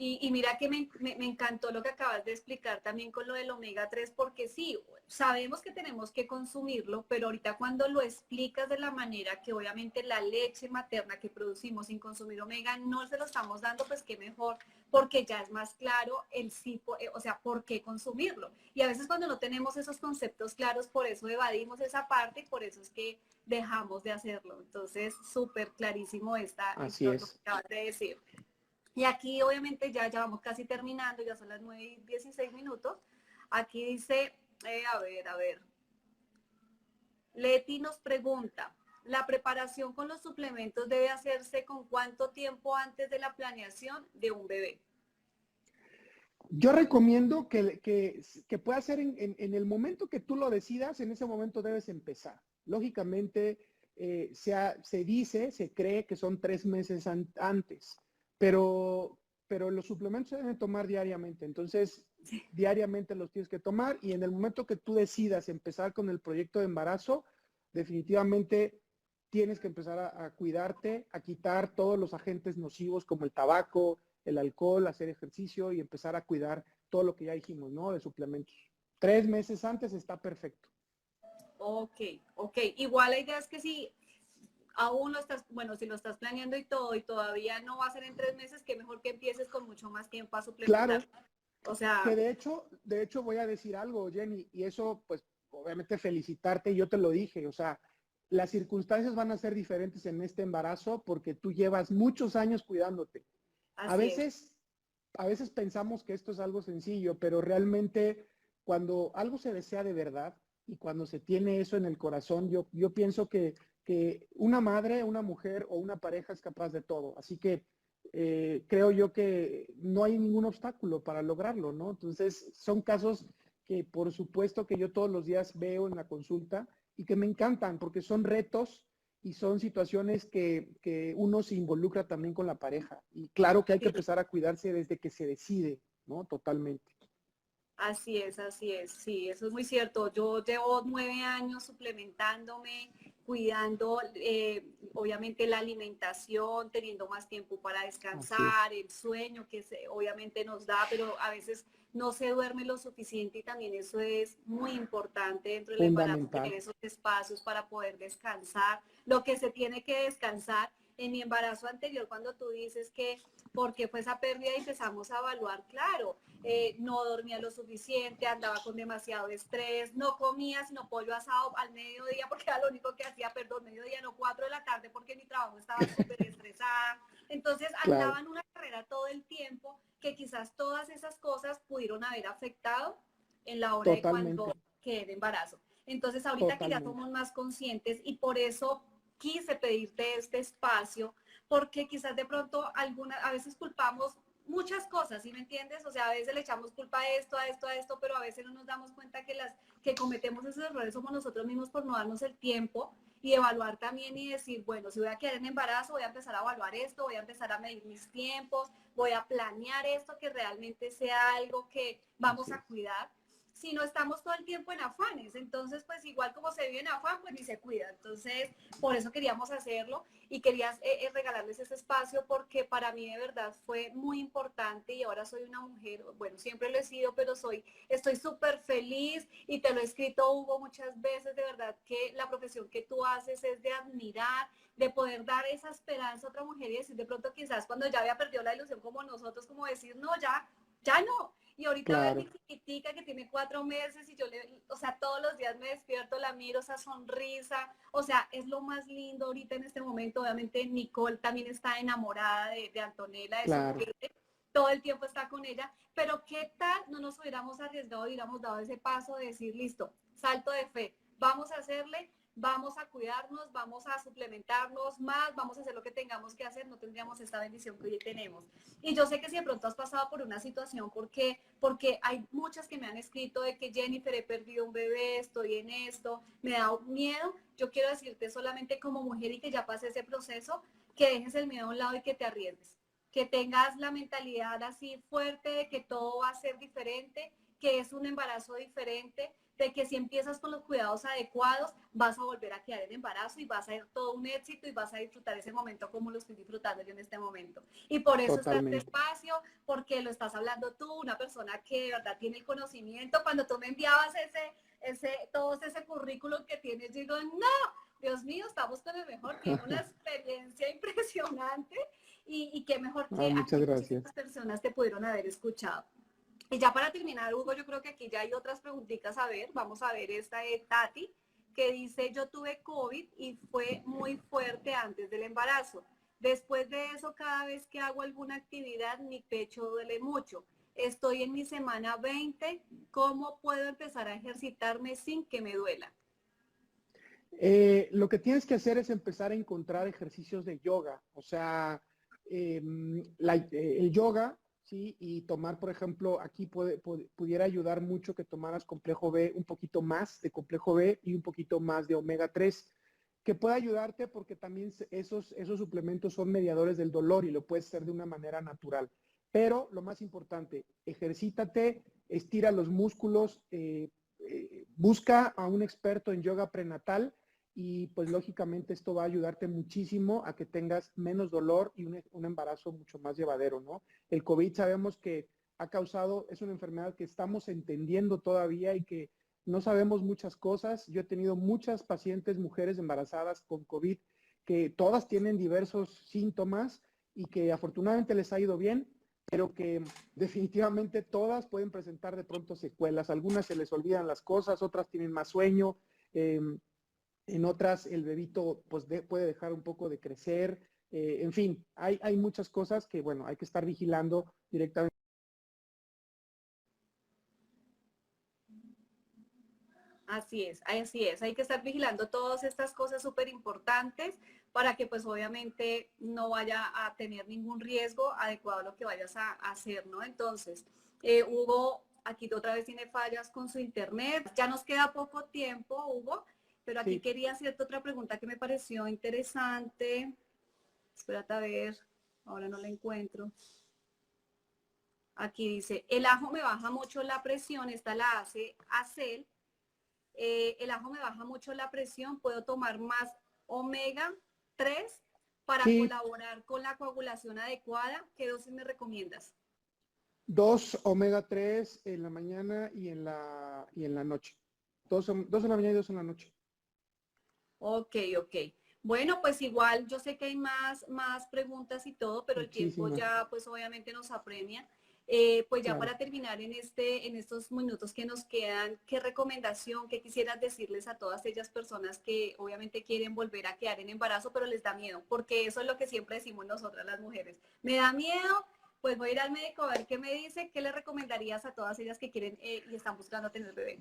Y mira que me encantó lo que acabas de explicar también con lo del omega 3 porque sí, sabemos que tenemos que consumirlo, pero ahorita cuando lo explicas de la manera que obviamente la leche materna que producimos sin consumir omega no se lo estamos dando, pues qué mejor, porque ya es más claro el sí, o sea, por qué consumirlo. Y a veces cuando no tenemos esos conceptos claros, por eso evadimos esa parte y por eso es que dejamos de hacerlo. Entonces, súper clarísimo Así esto lo que es. acabas de decir. Y aquí obviamente ya vamos casi terminando, ya son las 9:16. Aquí dice, a ver, Leti nos pregunta, ¿la preparación con los suplementos debe hacerse con cuánto tiempo antes de la planeación de un bebé? Yo recomiendo que pueda ser en el momento que tú lo decidas, en ese momento debes empezar. Lógicamente, se cree que son 3 meses antes, pero los suplementos se deben tomar diariamente. Entonces, diariamente los tienes que tomar y en el momento que tú decidas empezar con el proyecto de embarazo, definitivamente tienes que empezar a cuidarte, a quitar todos los agentes nocivos como el tabaco, el alcohol, hacer ejercicio y empezar a cuidar todo lo que ya dijimos, ¿no? De suplementos. 3 meses antes está perfecto. Ok, ok. Igual la idea es que si aún lo estás, bueno, si lo estás planeando y todo y todavía no va a ser en 3 meses, que mejor que empieces con mucho más tiempo a suplementar. Claro, O sea, que de hecho voy a decir algo, Jenny, y eso, pues, obviamente felicitarte, yo te lo dije, o sea, las circunstancias van a ser diferentes en este embarazo porque tú llevas muchos años cuidándote. A así es. veces, a veces pensamos que esto es algo sencillo, pero realmente cuando algo se desea de verdad y cuando se tiene eso en el corazón, yo pienso que una madre, una mujer o una pareja es capaz de todo. Así que creo yo que no hay ningún obstáculo para lograrlo, ¿no? Entonces, son casos que por supuesto que yo todos los días veo en la consulta y que me encantan porque son retos y son situaciones que uno se involucra también con la pareja. Y claro que hay que Sí, empezar a cuidarse desde que se decide, ¿no? Totalmente. así es, sí, eso es muy cierto. Yo llevo 9 años suplementándome, cuidando, obviamente la alimentación, teniendo más tiempo para Así es. descansar, el sueño que obviamente nos da, pero a veces no se duerme lo suficiente y también eso es muy importante dentro del embarazo, tener Fundamental. esos espacios para poder descansar, lo que se tiene que descansar. En mi embarazo anterior, cuando tú dices que por qué fue esa pérdida y empezamos a evaluar, claro, no dormía lo suficiente, andaba con demasiado estrés, no comía sino pollo asado al mediodía porque era lo único que hacía, perdón, mediodía, no 4 de la tarde porque mi trabajo estaba súper estresada. Entonces Claro, andaba en una carrera todo el tiempo que quizás todas esas cosas pudieron haber afectado en la hora de cuando totalmente, quedé de embarazo. Entonces ahorita que ya totalmente. somos más conscientes y por eso quise pedirte este espacio, porque quizás de pronto a veces culpamos muchas cosas, ¿sí me entiendes? O sea, a veces le echamos culpa a esto, a esto, a esto, pero a veces no nos damos cuenta que las que cometemos esos errores somos nosotros mismos por no darnos el tiempo y evaluar también y decir, bueno, si voy a quedar en embarazo, voy a empezar a evaluar esto, voy a empezar a medir mis tiempos, voy a planear esto que realmente sea algo que vamos Así a es. cuidar. Si no estamos todo el tiempo en afanes, entonces pues igual como se vive en afán, pues ni se cuida. Entonces, por eso queríamos hacerlo y quería regalarles ese espacio porque para mí de verdad fue muy importante y ahora soy una mujer, bueno, siempre lo he sido, pero estoy súper feliz y te lo he escrito, Hugo, muchas veces, de verdad que la profesión que tú haces es de admirar, de poder dar esa esperanza a otra mujer y decir de pronto quizás cuando ya había perdido la ilusión como nosotros, como decir, no, ya no. Y ahorita ver mi Claro, chiquitica que tiene 4 meses y o sea, todos los días me despierto, la miro, esa sonrisa, o sea, es lo más lindo ahorita en este momento. Obviamente Nicole también está enamorada de Antonella, de su claro. juguete, todo el tiempo está con ella, pero ¿qué tal no nos hubiéramos arriesgado, hubiéramos dado ese paso de decir, listo, salto de fe, vamos a hacerle, vamos a cuidarnos, vamos a suplementarnos más, vamos a hacer lo que tengamos que hacer, no tendríamos esta bendición que hoy tenemos. Y yo sé que si de pronto has pasado por una situación, porque hay muchas que me han escrito de que Jennifer, he perdido un bebé, estoy en esto, me da miedo. Yo quiero decirte solamente como mujer y que ya pasé ese proceso, que dejes el miedo a un lado y que te arriesgues, que tengas la mentalidad así fuerte de que todo va a ser diferente, que es un embarazo diferente, de que si empiezas con los cuidados adecuados, vas a volver a quedar en embarazo y vas a ser todo un éxito y vas a disfrutar ese momento como lo estoy disfrutando yo en este momento. Y por eso está este Totalmente. espacio, porque lo estás hablando tú, una persona que de verdad tiene el conocimiento. Cuando tú me enviabas todo ese currículum que tienes, digo, no, Dios mío, estamos con el mejor, tiene una experiencia impresionante y qué mejor Ah, que muchas aquí gracias. muchísimas personas te pudieron haber escuchado. Y ya para terminar, Hugo, yo creo que aquí ya hay otras preguntitas a ver. Vamos a ver esta de Tati, que dice, yo tuve COVID y fue muy fuerte antes del embarazo. Después de eso, cada vez que hago alguna actividad, mi pecho duele mucho. Estoy en mi semana 20. ¿Cómo puedo empezar a ejercitarme sin que me duela? Lo que tienes que hacer es empezar a encontrar ejercicios de yoga, o sea, el yoga, ¿sí? Y tomar, por ejemplo, aquí pudiera ayudar mucho que tomaras complejo B, un poquito más de complejo B y un poquito más de omega 3, que puede ayudarte porque también esos suplementos son mediadores del dolor y lo puedes hacer de una manera natural. Pero lo más importante, ejercítate, estira los músculos, busca a un experto en yoga prenatal y pues lógicamente esto va a ayudarte muchísimo a que tengas menos dolor y un embarazo mucho más llevadero, ¿no? El COVID sabemos que ha causado, es una enfermedad que estamos entendiendo todavía y que no sabemos muchas cosas. Yo he tenido muchas pacientes, mujeres embarazadas con COVID, que todas tienen diversos síntomas y que afortunadamente les ha ido bien, pero que definitivamente todas pueden presentar de pronto secuelas. Algunas se les olvidan las cosas, otras tienen más sueño, en otras el bebito pues puede dejar un poco de crecer, en fin, hay muchas cosas que bueno, hay que estar vigilando directamente. Así es. Hay que estar vigilando todas estas cosas súper importantes para que pues obviamente no vaya a tener ningún riesgo adecuado a lo que vayas a hacer, ¿no? Entonces, Hugo, aquí otra vez tiene fallas con su internet. Ya nos queda poco tiempo, Hugo, pero aquí Sí, quería hacerte otra pregunta que me pareció interesante. Espérate a ver, ahora no la encuentro. Aquí dice, el ajo me baja mucho la presión, esta la hace Acel. El ajo me baja mucho la presión, puedo tomar más omega 3 para sí, colaborar con la coagulación adecuada. ¿Qué dosis me recomiendas? 2 omega 3 en la mañana y en la noche. Dos en la mañana y 2 en la noche. Ok, ok. Bueno, pues igual yo sé que hay más preguntas y todo, pero el tiempo Muchísimas, ya pues obviamente nos apremia. Pues ya claro. para terminar en estos minutos que nos quedan, ¿qué recomendación, qué quisieras decirles a todas ellas personas que obviamente quieren volver a quedar en embarazo, pero les da miedo? Porque eso es lo que siempre decimos nosotras las mujeres. Me da miedo, pues voy a ir al médico a ver qué me dice. ¿Qué le recomendarías a todas ellas que quieren y están buscando tener bebé?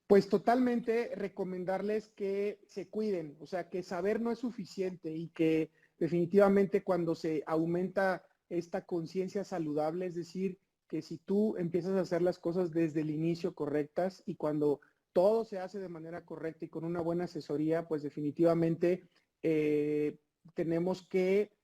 Pues totalmente recomendarles que se cuiden, o sea, que saber no es suficiente y que definitivamente cuando se aumenta esta conciencia saludable, es decir, que si tú empiezas a hacer las cosas desde el inicio correctas y cuando todo se hace de manera correcta y con una buena asesoría, pues definitivamente eh, tenemos que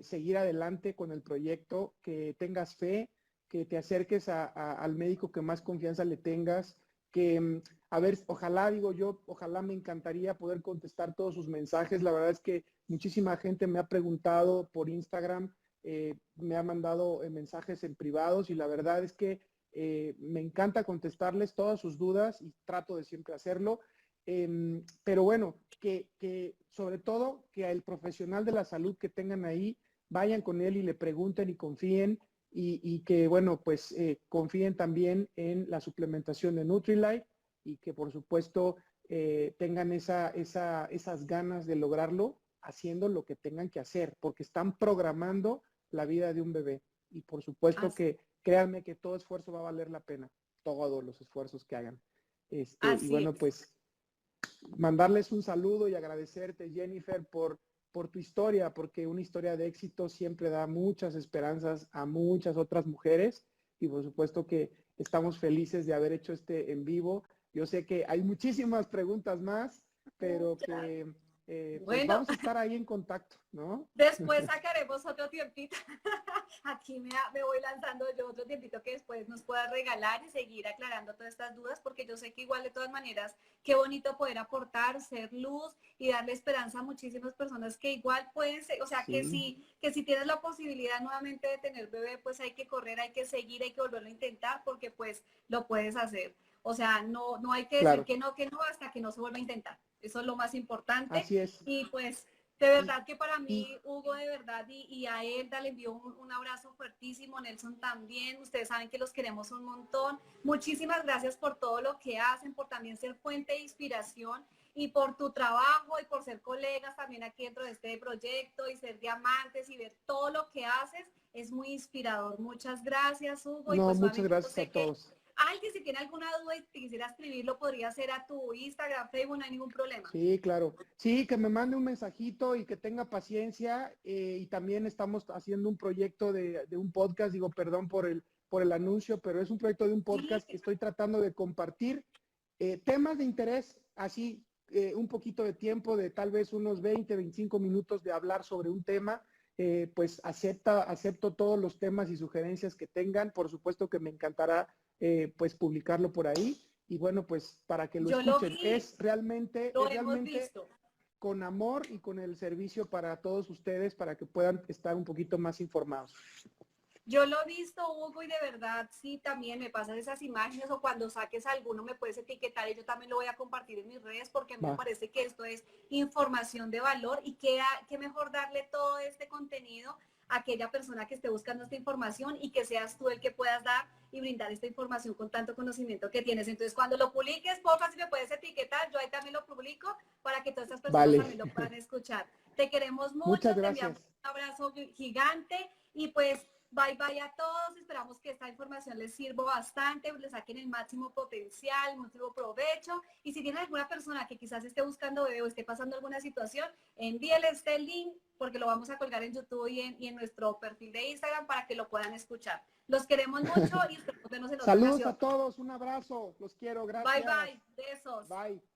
seguir adelante con el proyecto, que tengas fe, que te acerques al médico que más confianza le tengas, que a ver, ojalá, digo yo, ojalá me encantaría poder contestar todos sus mensajes. La verdad es que muchísima gente me ha preguntado por Instagram, me ha mandado mensajes en privados y la verdad es que me encanta contestarles todas sus dudas y trato de siempre hacerlo. Pero bueno, que sobre todo que al profesional de la salud que tengan ahí, vayan con él y le pregunten y confíen y que bueno, pues confíen también en la suplementación de Nutrilite y que por supuesto tengan esas ganas de lograrlo haciendo lo que tengan que hacer, porque están programando la vida de un bebé. Y por supuesto Así, que créanme que todo esfuerzo va a valer la pena, todos los esfuerzos que hagan. Y así bueno, es. pues mandarles un saludo y agradecerte, Jennifer, por tu historia, porque una historia de éxito siempre da muchas esperanzas a muchas otras mujeres y por supuesto que estamos felices de haber hecho este en vivo. Yo sé que hay muchísimas preguntas más, pero Muchas. que pues Bueno, vamos a estar ahí en contacto, ¿no? después sacaremos otro tiempito. Aquí me voy lanzando yo otro tiempito que después nos pueda regalar y seguir aclarando todas estas dudas, porque yo sé que igual de todas maneras, qué bonito poder aportar, ser luz y darle esperanza a muchísimas personas que igual pueden ser, o sea, Sí, que si tienes la posibilidad nuevamente de tener bebé, pues hay que correr, hay que seguir, hay que volverlo a intentar, porque pues lo puedes hacer. O sea, no hay que decir claro, que no hasta que no se vuelva a intentar. Eso es lo más importante. así es. Y pues de Y, verdad que para y mí, Hugo, de verdad, y a Elda le envío un abrazo fuertísimo, Nelson también, ustedes saben que los queremos un montón. Muchísimas gracias por todo lo que hacen, por también ser fuente de inspiración y por tu trabajo y por ser colegas también aquí dentro de este proyecto y ser diamantes y ver todo lo que haces. Es muy inspirador. Muchas gracias, Hugo. Y No, pues muchas obviamente yo gracias a sé que todos. alguien si tiene alguna duda y te quisiera escribir, lo podría hacer a tu Instagram, Facebook, no hay ningún problema. Sí, claro. Sí, que me mande un mensajito y que tenga paciencia. Y también estamos haciendo un proyecto de un podcast. Digo, perdón por el anuncio, pero es un proyecto de un Sí, podcast que estoy tratando de compartir temas de interés, así un poquito de tiempo, de tal vez unos 20, 25 minutos de hablar sobre un tema. Pues acepto todos los temas y sugerencias que tengan. Por supuesto que me encantará pues publicarlo por ahí. Y bueno, pues para que lo yo lo escuchen, vi, lo es hemos realmente visto. con amor y con el servicio para todos ustedes, para que puedan estar un poquito más informados. Yo lo he visto, Hugo, y de verdad, sí, también me pasan esas imágenes o cuando saques alguno me puedes etiquetar y yo también lo voy a compartir en mis redes porque a mí me Va. parece que esto es información de valor y que mejor darle todo este contenido a aquella persona que esté buscando esta información y que seas tú el que puedas dar y brindar esta información con tanto conocimiento que tienes. Entonces, cuando lo publiques, porfa, si me puedes etiquetar, yo ahí también lo publico para que todas estas personas Vale. también lo puedan escuchar. Te queremos Muchas mucho, te enviamos gracias. un abrazo gigante y pues bye bye a todos, esperamos que esta información les sirva bastante, les saquen el máximo potencial, el máximo provecho y si tienen alguna persona que quizás esté buscando bebé o esté pasando alguna situación, envíenle este link porque lo vamos a colgar en YouTube y en nuestro perfil de Instagram para que lo puedan escuchar. Los queremos mucho y esperamos vernos en otra Saludos a ocasión. todos, un abrazo, los quiero, Bye gracias. bye, besos. Bye.